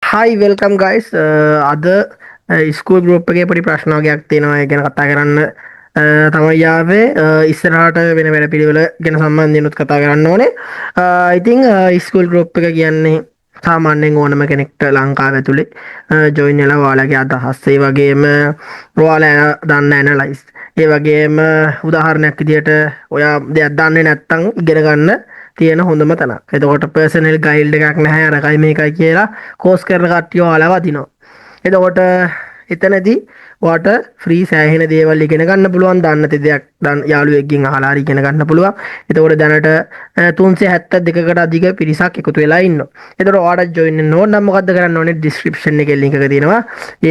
හයි welcome guys අද school group එකේ පොඩි ප්‍රශ්න වගේක් තියෙනවා ඒ ගැන කතා කරන්න තමයි යාවේ ඉස්සරහට වෙන වැඩ පිළිවෙල ගැන සම්බන්ධයෙන්ුත් කතා කරන්න ඕනේ. ඉතින් ස්කූල් ගරුප් එක කියන්නේ සාමාන්‍යයෙන් ඕනම කෙනෙක්ට ලංකාව ඇතුලේ ජොයින් වෙලා ඔයාලගේ අදහස් ඒ වගේම ඔයාලා දන්න ඇනලයිස් ඒ වගේම උදාහරණයක් විදියට ඔයා දෙයක් දන්නේ නැත්නම් ඉගෙන ගන්න තියෙන හොඳම තැනක්. එතකොට පර්සනල් ගයිඩ් එකක් නැහැ අරකයි මේකයි කියලා කෝස් කරන කට්ටිය ඔයාලව අදිනවා. එතකොට එතනදී ඔයාට ෆ්‍රී සෑහෙන දේවල් ඉගෙන ගන්න පුළුවන්. දන්න නැති දෙයක් යාළුවෙක්ගෙන් අහලා හරි ඉගෙන ගන්න පුළුවන්. එතකොට දැනට 372කට අධික පිරිසක් එකතු වෙලා ඉන්නවා. එතකොට ඔයාට ජොයින් වෙන්න ඕන නම් මොකද්ද කරන්න ඕනේ? ඩිස්ක්‍රිප්ෂන් එකේ ලින්ක් එක තියෙනවා.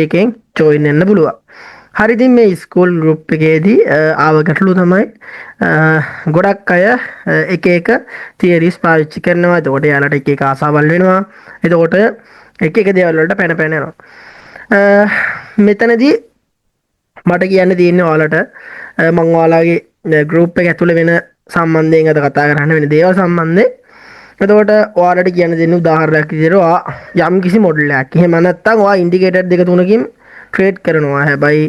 ඒකෙන් ජොයින් වෙන්න පුළුවන්. හරි ඉතින් මේ ස්කූල් ගෲප් එකේදී ආව ගැටලු තමයි ගොඩක් අය එක එක තියරිස් පාවිච්චි කරනවා. එතකොට යාළුවට එක එක ආසාවල් වෙනවා. එතකොට එක එක දේවල් වලට පැන පැන යනවා. මෙතනදී මට කියන්න තියෙන්නේ ඔයාලට මම ඔයාලගේ ගෲප් එක ඇතුළේ වෙන සම්බන්ධයෙන් අද කතා කරන්න වෙන දේවල් සම්බන්ධයෙන්. එතකොට ඔයාලට කියන්න දෙන්න උදාහරණයක් විදිහට ඔයා යම් කිසි මොඩල් එකක් එහෙම නැත්නම් ඔයා ඉන්ඩිකේටර් දෙක තුනකින් ට්‍රේඩ් කරනවා. හැබැයි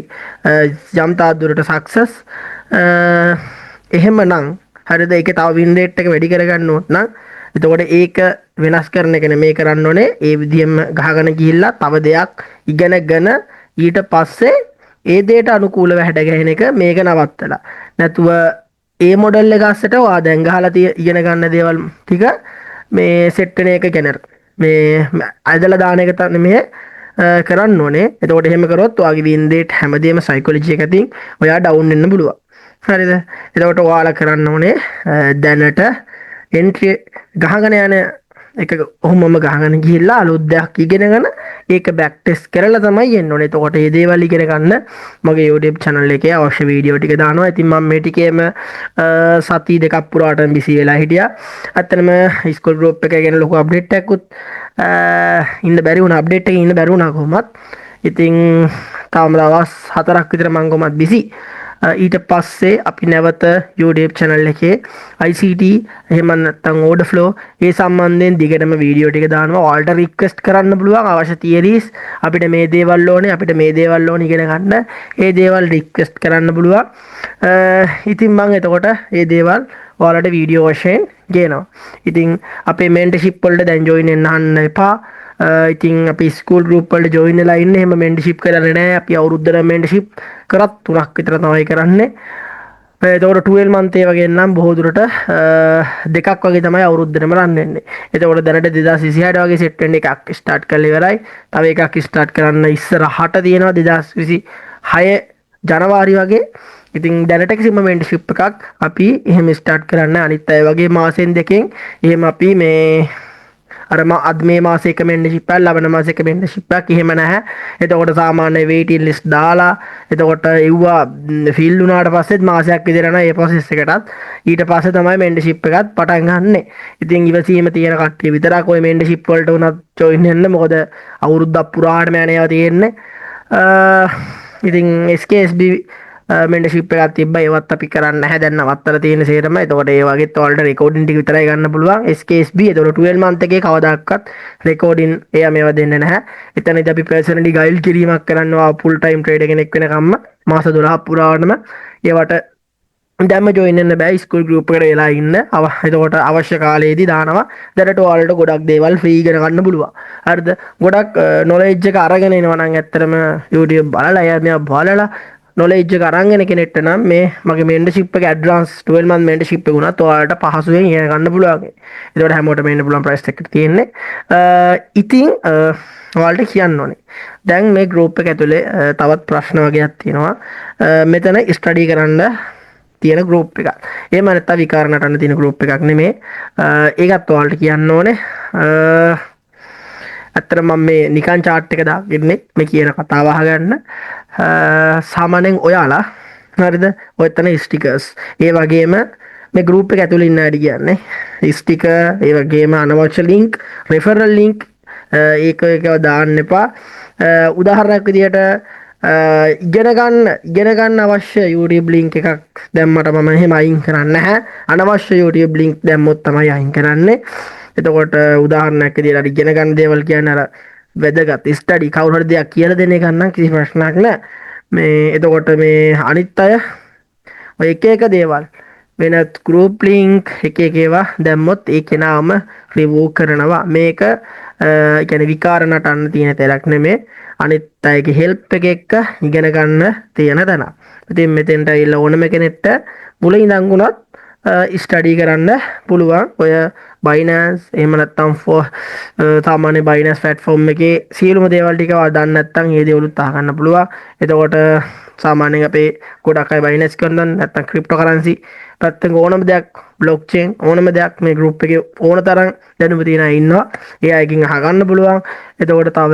යම් තාක් දුරට සක්සස් එහෙමනම් හරිද ඒකේ තව වින් රේට් එක වැඩි කරගන්න ඕන නම් එතකොට ඒක වෙනස් කරන එක නෙමෙයි කරන්න ඕනේ. ඒ විදිහෙම ගහගෙන ගිහිල්ලා තව දෙයක් ඉගෙනගෙන ඊට පස්සේ ඒ දෙයට අනුකූලව හැඩ ගැහෙන එක මේක නවත්තලා. නැතුව ඒ මොඩල් එක අස්සට ඔයා දැන් ගහලා ඉගෙන ගන්න දේවල් ටික මේ සෙට් වෙන එක ගැන මේ අදලා දාන එක නෙමෙයි කරන්න ඕනේ. එතකොට එහෙම කරොත් ඔයාගේ වින් රේට් හැමදේම සයිකොලොජි එකකින් ඔයා ඩවුන් වෙන්න පුළුවන්. හරිද? එතකොට ඔයාලා කරන්න ඕනේ දැනට එන්ට්‍රි ගහගෙන යන එක ඔහොමම ගහගෙන ගිහිල්ලා අලුත් දෙයක් ඉගෙනගෙන ඒක බෑක් ටෙස්ට් කරලා තමයි එන්න ඕනේ. එතකොට මේ දේවල් ඉගෙන ගන්න මගේ YouTube channel එකේ අවශ්‍ය වීඩියෝ ටික දානවා. ඉතින් මම මේ ටිකේම සති දෙකක් පුරාටම බිසි වෙලා හිටියා. ඇත්තටම ස්කූල් ගෲප් එක ගැන ලොකු අප්ඩේට් එකකුත් ඉන්න බැරි වුණා. අප්ඩේට් එකේ ඉන්න බැරි වුණා කොහොමත්. ඉතින් තාම දවස් 4ක් විතර මම කොහොමත් බිසි. ඊට පස්සේ අපි නැවත YouTube channel එකේ ICT එහෙම නැත්නම් order flow ඒ සම්බන්ධයෙන් දිගටම වීඩියෝ ටික දානවා. ඔයාලට රික්වෙස්ට් කරන්න පුළුවන් අවශ්‍ය තියරිස් අපිට මේ දේවල් ඕනේ අපිට මේ දේවල් ඕනේ ඉගෙන ගන්න. ඒ දේවල් රික්වෙස්ට් කරන්න පුළුවන්. ඉතින් මම එතකොට මේ දේවල් ඔයාලට වීඩියෝ වශයෙන් ගේනවා. ඉතින් අපේ මෙන්ටර්ෂිප් වලට දැන් ජොයින් වෙන්න අහන්න එපා. ඉතින් අපි ස්කූල් ගෲප් වලට ජොයින් වෙලා ඉන්නේ. එහෙම මෙන්ටර්ෂිප් කරන්නේ නැහැ. අපි අවුරුද්දට මෙන්ටර්ෂිප් කරත් 3ක් විතර තමයි කරන්නේ. එතකොට 12 month ඒ වගේ නම් බොහෝ දුරට දෙකක් වගේ තමයි අවුරුද්දටම රන් වෙන්නේ. එතකොට දැනට 2026 වගේ සෙට් වෙන්න එකක් ස්ටාර්ට් කරලා ඉවරයි. තව එකක් ස්ටාර්ට් කරන්න ඉස්සරහට තියෙනවා 2026 ජනවාරි වගේ. ඉතින් දැනට කිසිම මෙන්ටර්ෂිප් එකක් අපි එහෙම ස්ටාර්ට් කරන්න අනිත් අය වගේ මාසෙන් දෙකෙන් එහෙම අපි මේ අර අද මේ මාසේ එක මෙන්ටර්ෂිප් එකක් ලබන මාසේ එක මෙන්ටර්ෂිප් එකක් එහෙම නැහැ. එතකොට සාමාන්‍ය වේටින් ලිස්ට් දාලා එතකොට එව්වා ෆිල් වුණාට පස්සෙත් මාසයක් විතර යනවා ඒ ප්‍රොසෙස් එකටත්. ඊට පස්සේ තමයි මෙන්ටර්ෂිප් එකත් පටන් ගන්නෙ. ඉතින් ඉවසීම තියෙන කට්ටිය විතරක් ওই මෙන්ටර්ෂිප් වලට උනත් ජොයින් වෙන්න. මොකද අවුරුද්දක් පුරාටම යන ඒවා තියෙන්නේ. ඉතින් SKSB මෙන්ටර්ෂිප් එකක් තිබ්බා. ඒවත් අපි කරන්නේ නැහැ. දැන් නවත්තලා තියෙන සේරම. එතකොට ඒ වගේත් ඔයාලට රෙකෝඩින් ටික විතරයි ගන්න පුළුවන්. SKSB එතකොට 12 month එකේ කවදාකවත් රෙකෝඩින් එයා මේවා දෙන්නේ නැහැ. එතනදී අපි පර්සනලි ගයිඩ් කිරීමක් කරනවා ෆුල් ටයිම් ට්‍රේඩර් කෙනෙක් වෙනකම්ම මාස 12ක් පුරාවටම ඒවට දැම්ම ජොයින් වෙන්න බෑ. ස්කූල් ගෲප් එකට වෙලා ඉන්න. එතකොට අවශ්‍ය කාලයේදී දානවා. දැනට ඔයාලට ගොඩක් දේවල් ෆ්‍රී ඉගෙන ගන්න පුළුවන්. හරිද? ගොඩක් නොලෙජ් එක අරගෙන එනවා නම් ඇත්තටම YouTube බලලා එයා මෙයා බලලා නොලෙජ් එක අරන් එන කෙනෙක්ට නම් මේ මගේ මෙන්ටර්ෂිප් එක ඇඩ්වාන්ස් 12 month මෙන්ටර්ෂිප් එක උනත් ඔයාලට පහසුවෙන් ඉගෙන ගන්න පුළුවන්. ඒකට හැමෝටම එන්න පුළුවන් ප්‍රයිස් එකකට තියෙන්නේ. ඉතින් ඔයාලට කියන්න ඕනේ. දැන් මේ ගෲප් එක ඇතුලේ තවත් ප්‍රශ්න වගේක් තියෙනවා. මෙතන ස්ටඩි කරන්න තියෙන ගෲප් එකක්. එහෙම නැත්නම් විකාර නටන්න තියෙන ගෲප් එකක් නෙමෙයි. ඒකත් ඔයාලට කියන්න ඕනේ. ඇත්තට මම මේ නිකන් chart එක දාගන්නේ මේ කියන කතාව අහගන්න. සාමාන්‍යයෙන් ඔයාලා හරිද ඔය එතන ස්ටිකර්ස් ඒ වගේම මේ ගෲප් එක ඇතුළේ ඉන්න අය කියන්නේ ස්ටිකර් ඒ වගේම අනවශ්‍ය ලින්ක් රෙෆරල් ලින්ක් ඒක දාන්න එපා. උදාහරණයක් විදියට ඉගෙන ගන්න අවශ්‍ය YouTube link එකක් දැම්මට මම එහෙම අයින් කරන්නේ නැහැ. අනවශ්‍ය YouTube link දැම්මොත් තමයි අයින් කරන්නේ. එතකොට උදාහරණයක් විදියට ඉගෙන ගන්න දේවල් කියන්නේ අර වැදගත් ස්ටඩි කවුරු හරි දෙයක් කියලා දෙන එක නම් කිසි ප්‍රශ්නයක් නැහැ. මේ එතකොට මේ අනිත් අය ඔය එක එක දේවල් වෙනත් ගෲප් ලින්ක් එක එක ඒවා දැම්මොත් ඒ කෙනාම රිමූව් කරනවා. මේක කියන්නේ විකාර නටන්න තියෙන තැනක් නෙමෙයි. අනිත් අයගේ හෙල්ප් එක එක්ක ඉගෙන ගන්න තියෙන තැන. ඉතින් මෙතෙන්ට ඇවිල්ලා ඕනම කෙනෙක්ට මුල ඉඳන් වුණත් ස්ටඩි කරන්න පුළුවන්. ඔය බයිනන්ස් එහෙම නැත්නම් සාමාන්‍ය බයිනන්ස් ප්ලැට්ෆෝම් එකේ සියලුම දේවල් ටික ඔයා දන්නේ නැත්නම් ඒ දේවලුත් අහගන්න පුළුවන්. එතකොට සාමාන්‍යයෙන් අපේ ගොඩක් අය බයිනන්ස් කරනවා නැත්නම් ක්‍රිප්ටෝ කරන්සි පැත්තක ඕනම දෙයක් බ්ලොක් චේන් ඕනම දෙයක් මේ ගෲප් එකේ ඕන තරම් දැනුම තියන අය ඉන්නවා. ඒ අයගෙන් අහගන්න පුළුවන්. එතකොට තව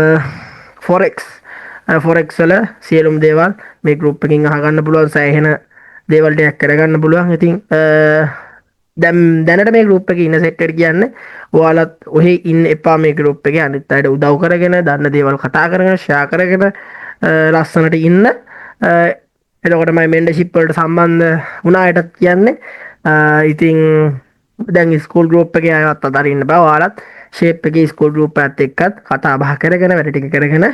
ෆොරෙක්ස් වල සියලුම දේවල් මේ ගෲප් එකකින් අහගන්න පුළුවන්. සෑහෙන දේවල් ටිකක් කරගන්න පුළුවන්. ඉතින් දැනට මේ ගෲප් එකේ ඉන්න සෙට් එකට කියන්නේ ඔයාලත් ඔහේ ඉන්න එපා. මේ ගෲප් එකේ අනිත් අයට උදව් කරගෙන දන්න දේවල් කතා කරගෙන ෂෙයා කරගෙන ලස්සනට ඉන්න. එතකොට මම මෙම්බර්ෂිප් වලට සම්බන්ධ වුණ අයටත් කියන්නේ ඉතින් දැන් ස්කූල් ගෲප් එකේ අයවත් අතරින්න බෑ. ඔයාලත් ෂේප් එකේ ස්කූල් ගෲප් එකත් එක්කත් කතා බහ කරගෙන වැඩ ටික කරගෙන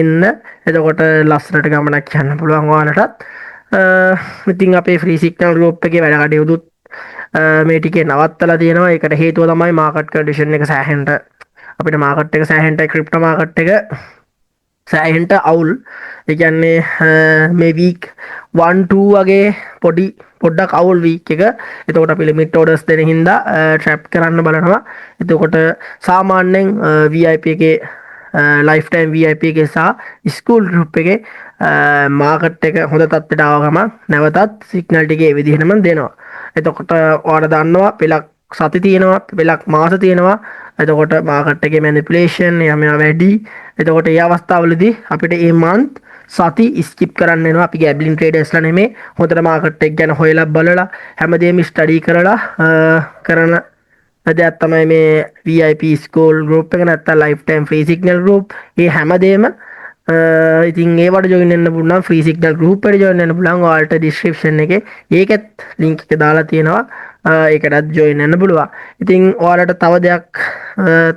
ඉන්න. එතකොට ලස්සනට ගමනක් යන්න පුළුවන් ඔයාලටත්. ඉතින් අපේ ෆ්‍රී සිග්නල් ගෲප් එකේ වැඩ කටයුතුත් මේ ටිකේ නවත්තලා තියෙනවා. ඒකට හේතුව තමයි මාකට් කන්ඩිෂන් එක සෑහෙන්න අපිට මාකට් එක සෑහෙන්න ක්‍රිප්ටෝ මාකට් එක සෑහෙන්න අවුල්. ඒ කියන්නේ මේ වීක් 1 2 වගේ පොඩ්ඩක් අවුල් වීක් එක. එතකොට අපි ලිමිට් ඕඩර්ස් දෙන හින්දා ට්‍රැප් කරන්න බලනවා. එතකොට සාමාන්‍යයෙන් VIP එකේ ලයිෆ් ටයිම් VIP එකේ සහ ස්කූල් ගෲප් එකේ මාකට් එක හොඳ තත්ත්වයට ආව ගමන් නැවතත් සිග්නල් ටික ඒ විදිහටම දෙනවා. එතකොට ඔයාලා දන්නවා පෙලක් සති තියෙනවා, පෙලක් මාස තියෙනවා. එතකොට මාකට් එකේ මැනිපියුලේෂන් යම වැඩි. එතකොට ඒ අවස්ථාවලදී අපිට මේ මන්ත් සති ස්කිප් කරන්න වෙනවා. අපි ගැබ්ලින් ට්‍රේඩර්ස්ලා නෙමෙයි. හොඳට මාකට් එක ගැන හොයලා බලලා හැමදේම ස්ටඩි කරලා කරන දෙයක් තමයි මේ VIP ස්කූල් ගෲප් එක නැත්නම් life time free signal group. මේ හැමදේම ඉතින් ඒවට ජොයින් වෙන්න පුළුවන්. ෆ්‍රී සිග්නල් ගෲප් එකට ජොයින් වෙන්න පුළුවන්. ඔයාලට ඩිස්ක්‍රිප්ෂන් එකේ ඒකෙත් ලින්ක් එක දාලා තියෙනවා. ඒකටත් ජොයින් වෙන්න පුළුවන්. ඉතින් ඔයාලට තව දෙයක්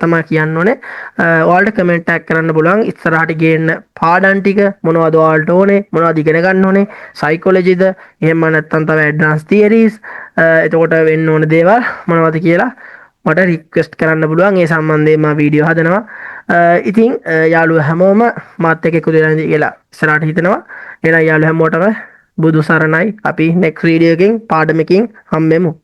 තමයි කියන්න ඕනේ. ඔයාලට කමෙන්ට් එකක් කරන්න පුළුවන්. ඉස්සරහට ගේන්න පාඩම් ටික මොනවද ඔයාලට ඕනේ? මොනවද ඉගෙන ගන්න ඕනේ? සයිකොලොජිද? එහෙම නැත්නම් තව ඇඩ්වාන්ස් තියරිස්. එතකොට වෙන්න ඕන දේවල් මොනවද කියලා මට රික්වෙස්ට් කරන්න පුළුවන්. ඒ සම්බන්ධයෙන් මම වීඩියෝ හදනවා. ඉතින් යාළුවෝ හැමෝම මාත් එක්ක එකතු වෙලා ඉඳී කියලා ඉස්සරහට හිතනවා. එහෙනම් යාළුවෝ හැමෝටම බුදු සරණයි. අපි නෙක්ස්ට් වීඩියෝ එකකින් පාඩමකින් හම්බෙමු.